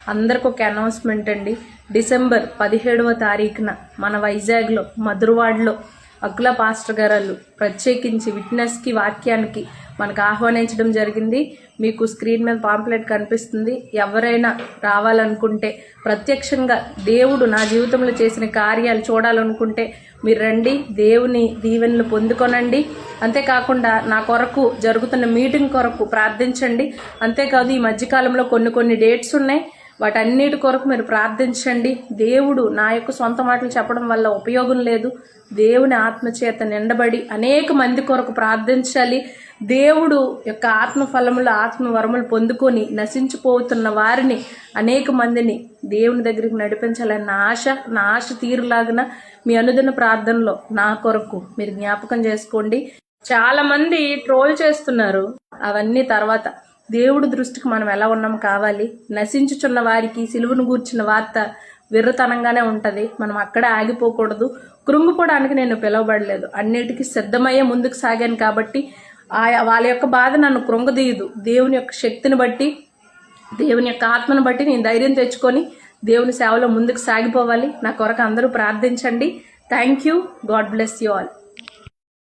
అందరికి ఒక అనౌన్స్మెంట్ అండి. డిసెంబర్ 17వ తారీఖున మన వైజాగ్లో మధురవాడలో అకుల పాస్టర్ గారు ప్రత్యేకించి విట్నెస్కి వాక్యానికి మనకు ఆహ్వానించడం జరిగింది. మీకు స్క్రీన్ మీద పాంప్లెట్ కనిపిస్తుంది. ఎవరైనా రావాలనుకుంటే, ప్రత్యక్షంగా దేవుడు నా జీవితంలో చేసిన కార్యాలు చూడాలనుకుంటే మీరు రండి, దేవుని దీవెనలు పొందుకొనండి. అంతేకాకుండా నా కొరకు జరుగుతున్న మీటింగ్ కొరకు ప్రార్థించండి. అంతేకాదు ఈ మధ్యకాలంలో కొన్ని డేట్స్ ఉన్నాయి, వాటన్నిటి కొరకు మీరు ప్రార్థించండి. దేవుడు నా యొక్క సొంత మాటలు చెప్పడం వల్ల ఉపయోగం లేదు. దేవుని ఆత్మచేత నిండబడి అనేక మంది కొరకు ప్రార్థించాలి. దేవుడు యొక్క ఆత్మఫలములు ఆత్మవరములు పొందుకొని నశించిపోతున్న వారిని అనేక మందిని దేవుని దగ్గరికి నడిపించాలని నా ఆశ తీరులాగిన మీ అనుదిన ప్రార్థనలో నా కొరకు మీరు జ్ఞాపకం చేసుకోండి. చాలా మంది ట్రోల్ చేస్తున్నారు, అవన్నీ తర్వాత. దేవుడి దృష్టికి మనం ఎలా ఉన్నాం కావాలి. నశించుచున్న వారికి సిలువను గూర్చిన వార్త విర్రతనంగానే ఉంటుంది. మనం అక్కడే ఆగిపోకూడదు. కృంగిపోవడానికి నేను పిలువబడలేదు, అన్నిటికీ సిద్ధమయ్యే ముందుకు సాగాను. కాబట్టి వాళ్ళ యొక్క బాధ నన్ను కృంగదీయదు. దేవుని యొక్క శక్తిని బట్టి, దేవుని యొక్క ఆత్మను బట్టి నేను ధైర్యం తెచ్చుకొని దేవుని సేవలో ముందుకు సాగిపోవాలి. నా కొరకు అందరూ ప్రార్థించండి. Thank you. God bless you all.